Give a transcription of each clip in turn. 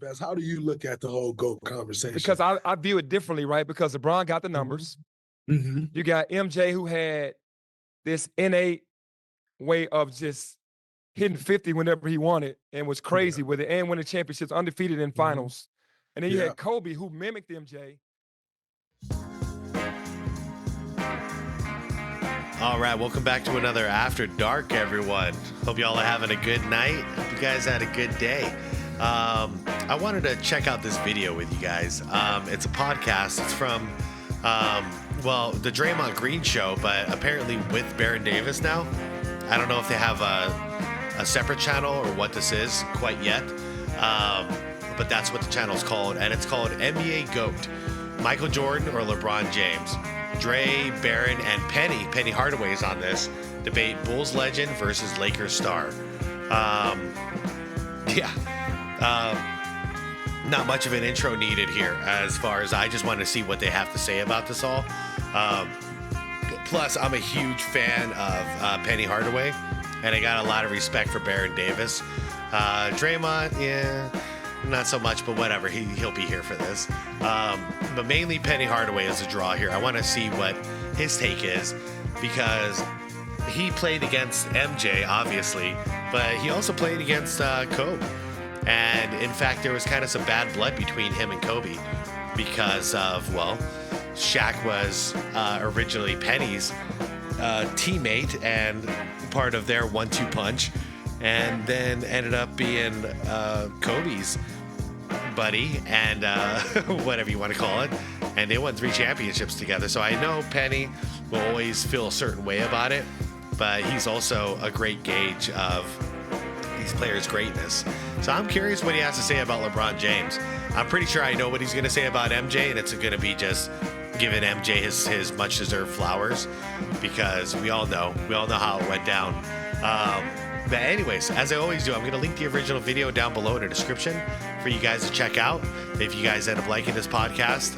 best? How do you look at the whole GOAT conversation? Because I view it differently, right? Because LeBron got the numbers. Mm-hmm. You got MJ who had this innate way of just hitting 50 whenever he wanted and was crazy with it and winning championships, undefeated in finals. And then you had Kobe who mimicked MJ. All right, welcome back to another After Dark, everyone. Hope y'all are having a good night. Hope you guys had a good day. I wanted to check out this video with you guys. It's a podcast. It's from, the Draymond Green show, but apparently with Baron Davis now. I don't know if they have a separate channel or what this is quite yet, but that's what the channel is called, and it's called NBA GOAT. Michael Jordan or LeBron James. Dre, Baron, and Penny Hardaway is on this. Debate Bulls legend versus Lakers star. Not much of an intro needed here as far as I just want to see what they have to say about this all. Plus, I'm a huge fan of Penny Hardaway, and I got a lot of respect for Baron Davis. Draymond, not so much, but whatever. He'll be here for this. But mainly Penny Hardaway is a draw here. I want to see what his take is because he played against MJ, obviously, but he also played against Kobe. And in fact, there was kind of some bad blood between him and Kobe because of, Shaq was originally Penny's teammate and part of their 1-2 punch, and then ended up being Kobe's buddy and whatever you want to call it, and they won 3 championships together. So I know Penny will always feel a certain way about it, but he's also a great gauge of these players' greatness. So I'm curious what he has to say about LeBron James. I'm pretty sure I know what he's going to say about MJ, and it's going to be just giving MJ his much deserved flowers, because we all know how it went down. But anyways, as I always do, I'm going to link the original video down below in the description for you guys to check out. If you guys end up liking this podcast,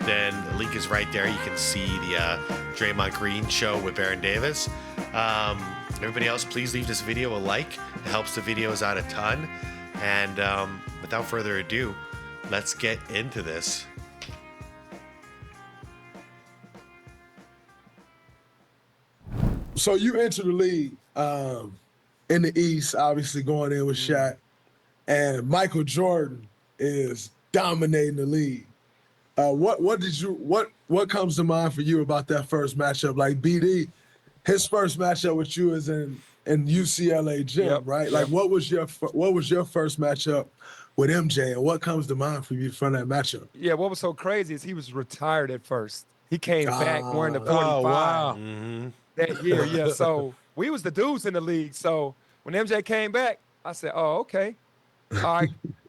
then the link is right there. You can see the Draymond Green show with Baron Davis. Everybody else, please leave this video a like. It helps the videos out a ton. And without further ado, let's get into this. So you enter the league in the East, obviously going in with Shaq, and Michael Jordan is dominating the league. What comes to mind for you about that first matchup? Like BD, his first matchup with you is in UCLA gym, right? Like what was your first matchup with MJ, and what comes to mind for you from that matchup? Yeah, what was so crazy is he was retired at first. He came back wearing the 45. Oh, wow. That year, yeah. So we was the dudes in the league. So when MJ came back, I said, "Oh, okay, all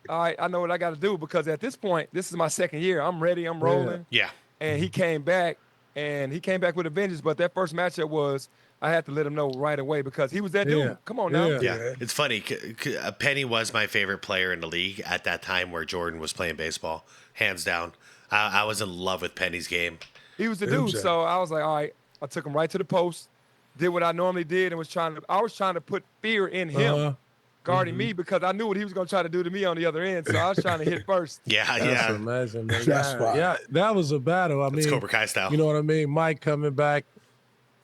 right, I know what I got to do," because at this point, this is my second year. I'm ready. I'm rolling. Yeah. And he came back, with a vengeance. But that first matchup I had to let him know right away because he was that dude. Come on now. Yeah. It's funny. Penny was my favorite player in the league at that time where Jordan was playing baseball, hands down. I was in love with Penny's game. He was the dude. So I was like, all right. I took him right to the post, did what I normally did, and I was trying to put fear in him, guarding me, because I knew what he was going to try to do to me on the other end. So I was trying to hit first. That's amazing, man. That's that was a battle. I mean, Cobra Kai style. You know what I mean? Mike coming back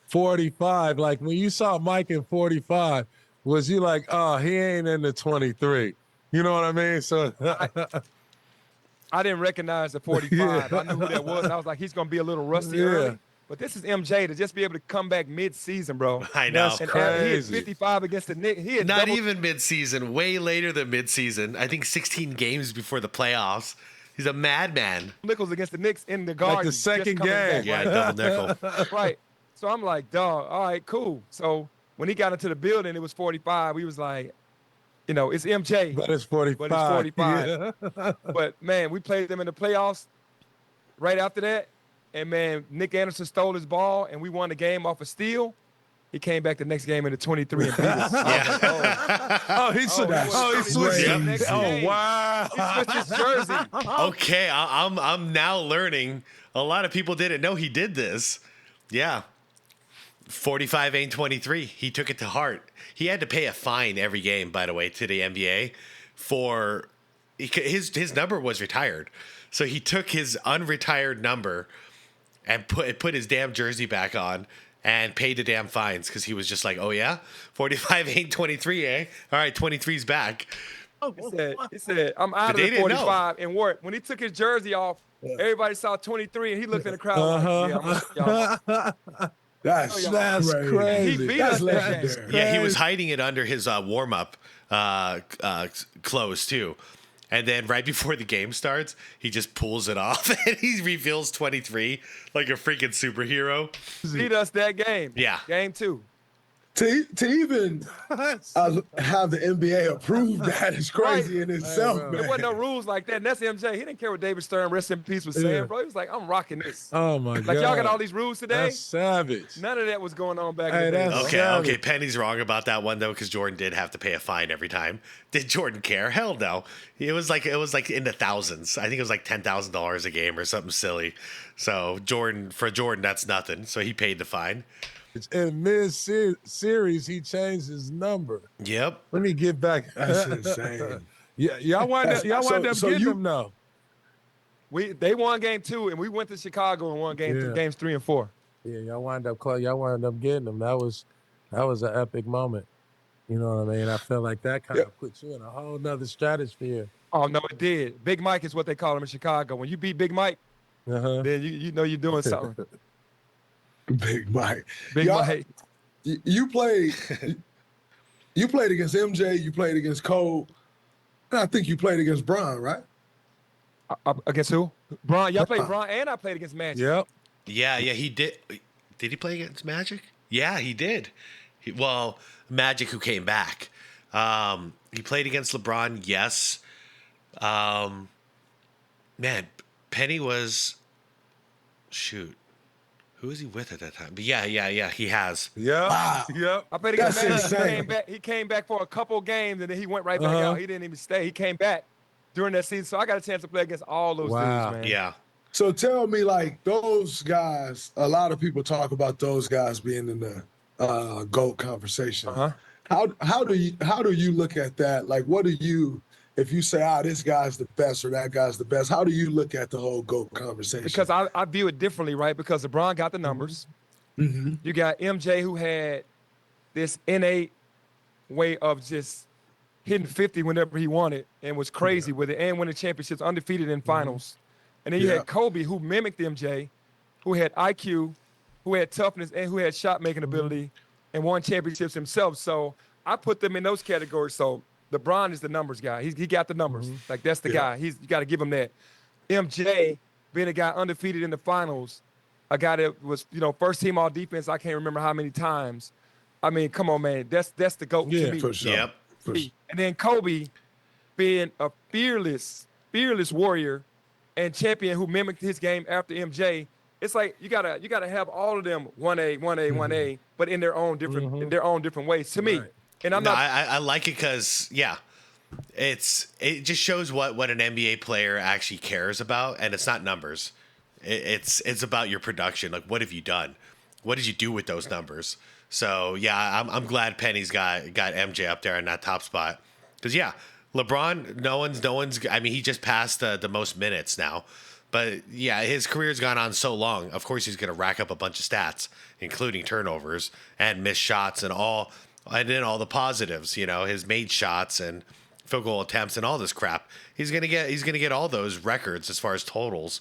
45. Like when you saw Mike in 45, was you like, oh, he ain't in the 23? You know what I mean? So I didn't recognize the 45. I knew who that was. And I was like, he's going to be a little rusty early. But this is MJ to just be able to come back mid-season, bro. I know. That's and crazy. He hit 55 against the Knicks. He had Not even mid-season, way later than mid-season. I think 16 games before the playoffs. He's a madman. Nickels against the Knicks in the Garden. Like the second game. Back, yeah, right? double nickel. Right. So I'm like, dog, all right, cool. So when he got into the building, it was 45. We was like, it's MJ. But it's 45. But it's 45. Yeah. But, man, we played them in the playoffs right after that. And, man, Nick Anderson stole his ball, and we won the game off a steal. He came back the next game in the 23 and beat us. He switched. Yep. Oh, wow. He switched his jersey. Okay, I'm now learning. A lot of people didn't know he did this. Yeah. 45 ain't 23. He took it to heart. He had to pay a fine every game, by the way, to the NBA for his number was retired, so he took his unretired number and put his damn jersey back on and paid the damn fines because he was just like, oh yeah, 45 ain't 23, eh? All right, 23's back. He said, I'm out But of the 45. And when he took his jersey off, everybody saw 23, and he looked in the crowd like, yeah, That's crazy. He beat That's us that legendary. Yeah, he was hiding it under his warm-up clothes too. And then right before the game starts, he just pulls it off and he reveals 23 like a freaking superhero. beat us that game. Yeah. Game 2. To even have the NBA approve that is crazy in itself, man. There wasn't no rules like that. And that's MJ. He didn't care what David Stern, rest in peace, was saying, bro. He was like, I'm rocking this. Oh my god! Like y'all got all these rules today. That's savage. None of that was going on back in Hey, the day. that's Okay, Penny's wrong about that one though, because Jordan did have to pay a fine every time. Did Jordan care? Hell no. It was like in the thousands. I think it was like $10,000 a game or something silly. So for Jordan, that's nothing. So he paid the fine. In mid-series, he changed his number. Yep. Let me get back. That's insane. Yeah, y'all wind up getting them though. They won game 2, and we went to Chicago and won games 3 and 4. Yeah, y'all wind up getting them. That was an epic moment. You know what I mean? I feel like that kind of puts you in a whole nother stratosphere. Oh no, it did. Big Mike is what they call him in Chicago. When you beat Big Mike, then you know you're doing something. Big Mike. Big Mike. You played against MJ, you played against Cole, and I think you played against Bron, right? Against who? Bron. Y'all played Bron, and I played against Magic. Yep. Yeah, he did. Did he play against Magic? Yeah, he did. Magic, who came back. He played against LeBron, yes. Man, Penny was... Shoot. Who was he with at that time? But yeah, he has. Yeah. Wow. Yep. I played against That's Magic. insane. He came back for a couple games, and then he went right back out. He didn't even stay. He came back during that season. So I got a chance to play against all those dudes, man. Yeah. So tell me, like, those guys, a lot of people talk about those guys being in the GOAT conversation. How do you look at that? Like, what do you, if you say, this guy's the best or that guy's the best, how do you look at the whole GOAT conversation? Because I view it differently, right? Because LeBron got the numbers. Mm-hmm. You got MJ, who had this innate way of just hitting 50 whenever he wanted and was crazy with it and winning championships, undefeated in finals. And then you had Kobe, who mimicked MJ, who had IQ, who had toughness, and who had shot-making ability and won championships himself. So I put them in those categories. So LeBron is the numbers guy. He got the numbers. Like, that's the guy. You got to give him that. MJ, being a guy undefeated in the finals, a guy that was, first team all defense, I can't remember how many times. I mean, come on, man. That's the GOAT to me. For sure. Yep. And then Kobe, being a fearless warrior and champion who mimicked his game after MJ. It's like you gotta have all of them 1A, but in their own different ways. To me, and I'm not. I like it because it just shows what an NBA player actually cares about, and it's not numbers. It's about your production. Like, what have you done? What did you do with those numbers? So yeah, I'm glad Penny's got MJ up there in that top spot because LeBron, no one's. I mean, he just passed the most minutes now. But yeah, his career's gone on so long. Of course, he's going to rack up a bunch of stats, including turnovers and missed shots and then all the positives. His made shots and field goal attempts and all this crap. He's going to get all those records as far as totals.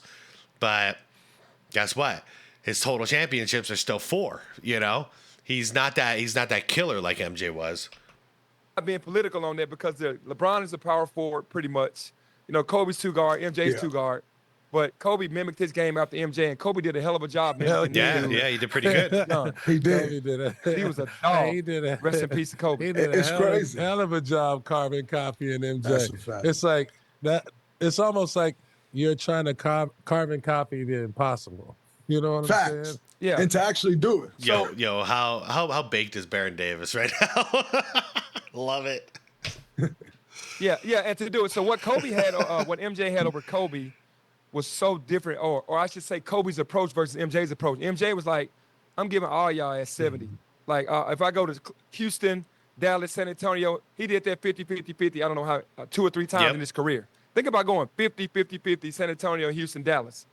But guess what? His total championships are still 4. He's not that killer like MJ was. I'm being political on that because LeBron is a power forward pretty much. Kobe's 2 guard, MJ's 2 guard. But Kobe mimicked his game after MJ, and Kobe did a hell of a job. Yeah, he did pretty good. He did. He was a dog. He did a, Rest in peace to Kobe. He did It's crazy. hell of a job carbon copying MJ. That's a fact. It's like that. It's almost like you're trying to carbon copy the impossible. You know what I'm saying? Facts. Yeah. And to actually do it. Yo, how baked is Baron Davis right now? Love it. Yeah, and to do it. So what Kobe had, what MJ had over Kobe was so different, or I should say Kobe's approach versus MJ's approach. MJ was like, I'm giving all y'all at 70. Like, if I go to Houston, Dallas, San Antonio, he did that 50-50-50, I don't know how, 2 or 3 times in his career. Think about going 50, 50, 50, San Antonio, Houston, Dallas.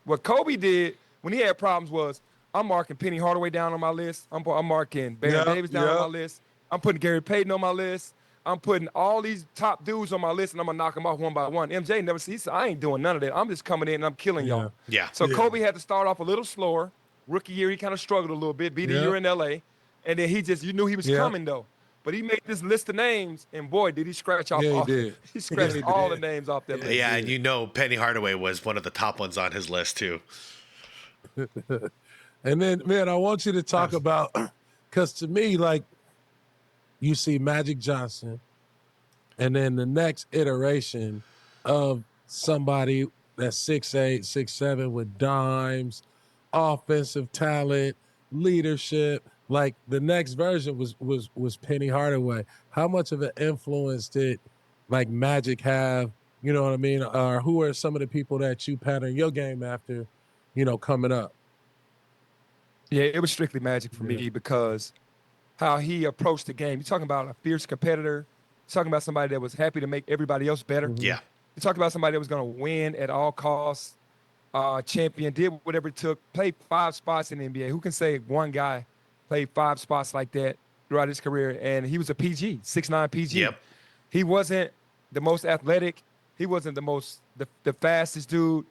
What Kobe did when he had problems was, I'm marking Penny Hardaway down on my list. I'm marking Baron Davis down on my list. I'm putting Gary Payton on my list. I'm putting all these top dudes on my list, and I'm going to knock them off one by one. MJ never said, he said, I ain't doing none of that. I'm just coming in and I'm killing y'all. Yeah. So Kobe had to start off a little slower. Rookie year, he kind of struggled a little bit. Beat a year in L.A. And then you knew he was coming, though. But he made this list of names, and boy, did he scratch off all. He scratched all the names off that list. Yeah, and you know Penny Hardaway was one of the top ones on his list, too. And then, man, I want you to talk about, because to me, like, you see Magic Johnson, and then the next iteration of somebody that's 6'8", 6'7", with dimes, offensive talent, leadership. Like, the next version was Penny Hardaway. How much of an influence did, like, Magic have, you know what I mean? Or who are some of the people that you pattern your game after, you know, coming up? Yeah, it was strictly Magic for me because how he approached the game. You're talking about a fierce competitor. You're talking about somebody that was happy to make everybody else better. Yeah. You're talking about somebody that was going to win at all costs, champion, did whatever it took, played 5 spots in the NBA. Who can say one guy played 5 spots like that throughout his career? And he was a PG, 6'9" PG. Yep. He wasn't the most athletic. He wasn't the fastest dude.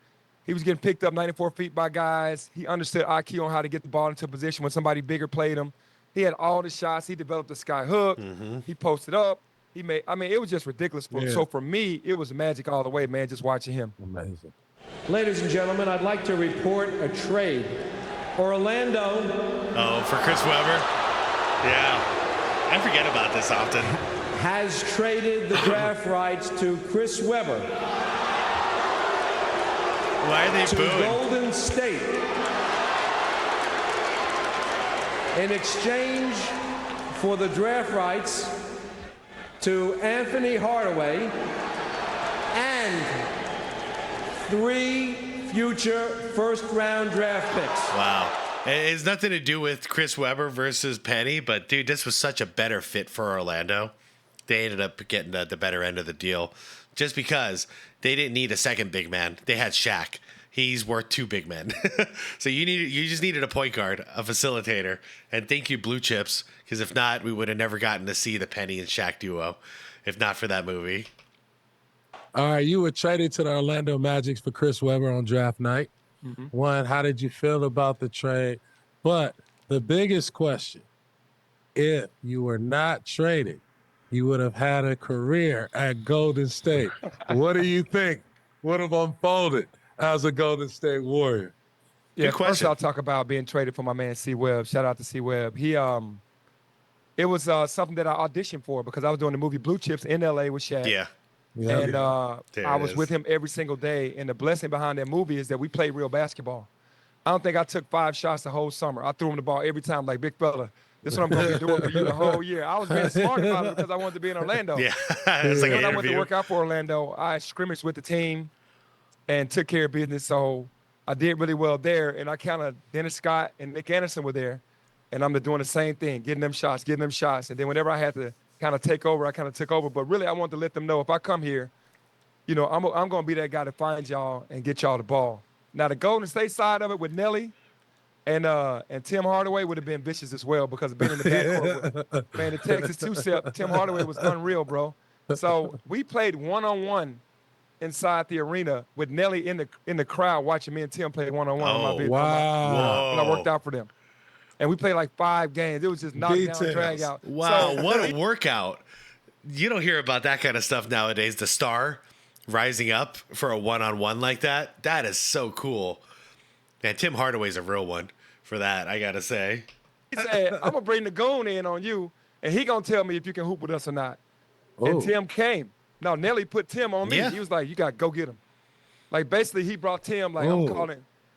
He was getting picked up 94 feet by guys. He understood IQ on how to get the ball into position when somebody bigger played him. He had all the shots. He developed the sky hook. He posted up. It was just ridiculous. So for me, it was Magic all the way, man, just watching him. Amazing. Ladies and gentlemen, I'd like to report a trade. Orlando. Oh, for Chris Webber? Yeah. I forget about this often. Has traded the draft rights to Chris Webber. Why are they to booing? Golden State in exchange for the draft rights to Anthony Hardaway and 3 future first-round draft picks. Wow. It has nothing to do with Chris Webber versus Penny, but, dude, this was such a better fit for Orlando. They ended up getting the better end of the deal just because they didn't need a second big man. They had Shaq. He's worth 2 big men. So you just needed a point guard, a facilitator, and thank you, Blue Chips, because if not, we would have never gotten to see the Penny and Shaq duo, if not for that movie. All right, you were traded to the Orlando Magic for Chris Webber on draft night. One, how did you feel about the trade? But the biggest question, if you were not traded, you would have had a career at Golden State. What do you think would have unfolded as a Golden State Warrior? Yeah, Good question. first I'll talk about being traded for my man C Webb. Shout out to C Webb. It was something that I auditioned for because I was doing the movie Blue Chips in LA with Shaq. Yeah. And There I it was is. with him every single day. And the blessing behind that movie is that we played real basketball. I don't think I took 5 shots the whole summer. I threw him the ball every time like, big fella, this is what I'm going to be doing for you the whole year. I was being smart about it because I wanted to be in Orlando. Yeah. It's like an When I went to interview. work out for Orlando, I scrimmaged with the team and took care of business. So I did really well there. And Dennis Scott and Nick Anderson were there. And I'm doing the same thing, getting them shots. And then whenever I had to kind of take over, I kind of took over. But really, I wanted to let them know if I come here, you know, I'm going to be that guy to find y'all and get y'all the ball. Now, the Golden State side of it with Nelly and Tim Hardaway would have been vicious as well because of being in the backcourt. Man, the Texas two-step, Tim Hardaway was unreal, bro. So we played one-on-one inside the arena with Nelly in the crowd watching me and Tim play one-on-one on my video. Wow. And I worked out for them. And we played like 5 games. It was just knock down, drag out. Wow, So, what a workout. You don't hear about that kind of stuff nowadays. The star rising up for a one-on-one like that. That is so cool. And Tim Hardaway's a real one for that, I got to say. he said, I'm going to bring the goon in on you, and he going to tell me if you can hoop with us or not. And Tim came. No, Nelly put Tim on me. Yeah. He was like, you got to go get him. Like, basically, he brought Tim, like,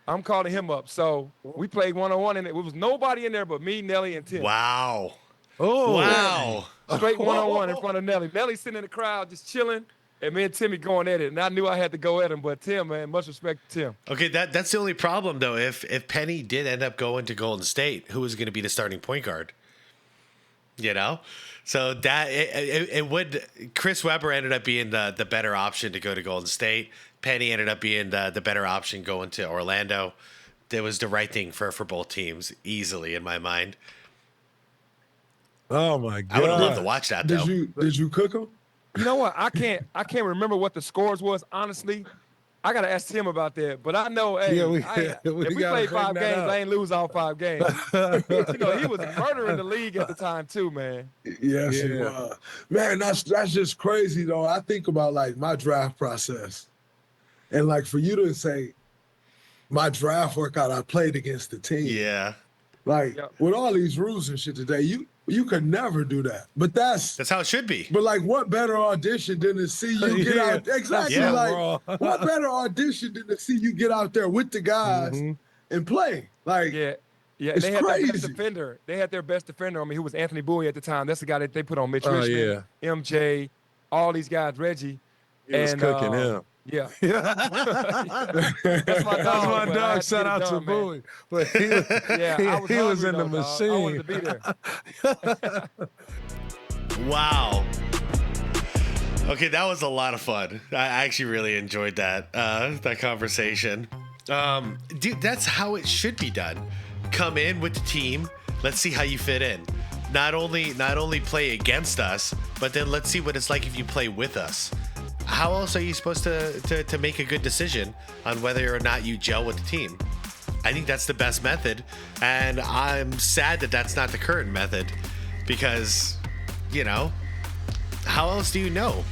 I'm calling him up. So we played one-on-one, and it was nobody in there but me, Nelly, and Tim. Wow. Oh, Wow. Straight one-on-one in front of Nelly. Nelly sitting in the crowd just chilling, and me and Timmy going at it. And I knew I had to go at him, but Tim, man, much respect to Tim. Okay, that's the only problem, though. If Penny did end up going to Golden State, who was going to be the starting point guard? you know? So that it would. Chris Webber ended up being the better option to go to Golden State. Penny ended up being the better option going to Orlando. It was the right thing for both teams, easily in my mind. Oh my God! I would have loved to watch that. Though. Did you cook them? You know what? I can't remember what the scores was. Honestly, I gotta ask Tim about that. But I know, hey, if we played 5 games, I ain't lose all 5 games. You know, he was murdering the league at the time too, man. Yes, he was. Man, that's just crazy though. I think about like my draft process, and like for you to say, my draft workout, I played against the team. Yeah. Like with all these rules and shit today, you could never do that. But that's how it should be. But like, what better audition than to see you get out? Exactly. Yeah. Like, what better audition than to see you get out there with the guys and play? Like, it's they had crazy. their best defender. They had their best defender. I mean, who was Anthony Bowie at the time. That's the guy that they put on Mitch Richmond, MJ, all these guys, Reggie. He was cooking him. Yeah. That's my dog. Shout out to Bowie. But he was in the machine. I wanted to be there. Wow. Okay, that was a lot of fun. I actually really enjoyed that conversation. Dude, that's how it should be done. Come in with the team. Let's see how you fit in. Not only play against us, but then let's see what it's like if you play with us. How else are you supposed to make a good decision on whether or not you gel with the team? I think that's the best method, and I'm sad that that's not the current method because, you know, how else do you know?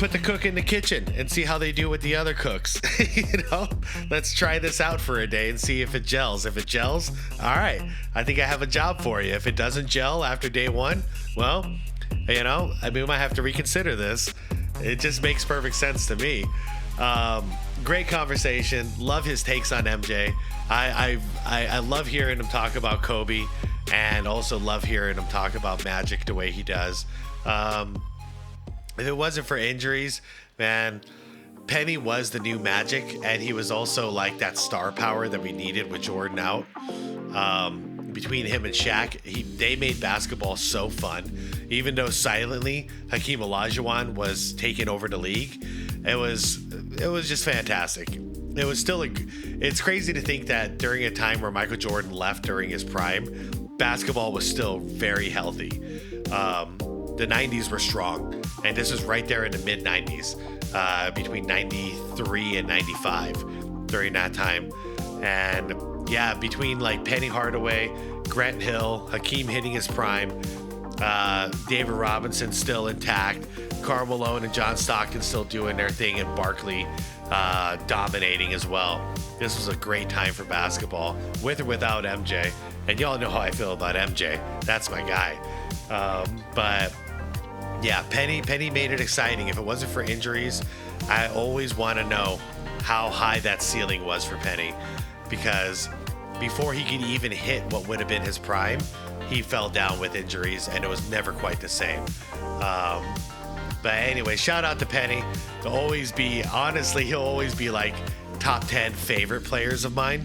Put the cook in the kitchen and see how they do with the other cooks. You know, let's try this out for a day and see if it gels. If it gels, all right, I think I have a job for you. If it doesn't gel after day 1, well, you know, I mean, we might have to reconsider this. It just makes perfect sense to me. Great conversation. Love his takes on MJ. I love hearing him talk about Kobe, and also love hearing him talk about Magic the way he does. If it wasn't for injuries, man, Penny was the new Magic, and he was also like that star power that we needed with Jordan out. Between him and Shaq, they made basketball so fun. Even though silently Hakeem Olajuwon was taking over the league, it was just fantastic. It was still it's crazy to think that during a time where Michael Jordan left during his prime, basketball was still very healthy. The 90s were strong, and this is right there in the mid 90s, between 93 and 95 during that time. And yeah, between like Penny Hardaway, Grant Hill, Hakeem hitting his prime, David Robinson still intact, Karl Malone and John Stockton still doing their thing, and Barkley dominating as well. This was a great time for basketball, with or without MJ. And y'all know how I feel about MJ. That's my guy. But yeah, Penny made it exciting. If it wasn't for injuries, I always want to know how high that ceiling was for Penny, because before he could even hit what would have been his prime, he fell down with injuries, and it was never quite the same. But anyway, shout out to Penny. He'll always be like top 10 favorite players of mine,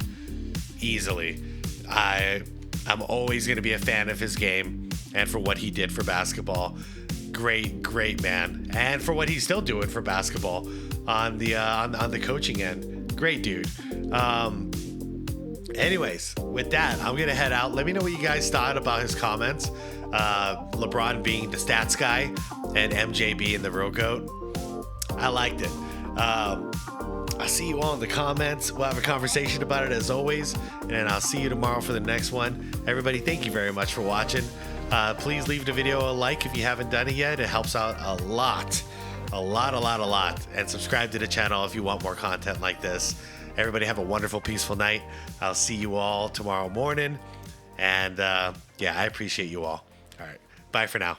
easily. I'm always going to be a fan of his game and for what he did for basketball. Great man, and for what he's still doing for basketball on the coaching end. Great dude. Anyways, with that, I'm gonna head out. Let me know what you guys thought about his comments. LeBron being the stats guy and MJ being the real GOAT. I liked it. I'll see you all in the comments. We'll have a conversation about it as always, and I'll see you tomorrow for the next one. Everybody, thank you very much for watching. Please leave the video a like if you haven't done it yet. It helps out a lot. And subscribe to the channel if you want more content like this. Everybody have a wonderful, peaceful night. I'll see you all tomorrow morning. And yeah, I appreciate you all. All right. Bye for now.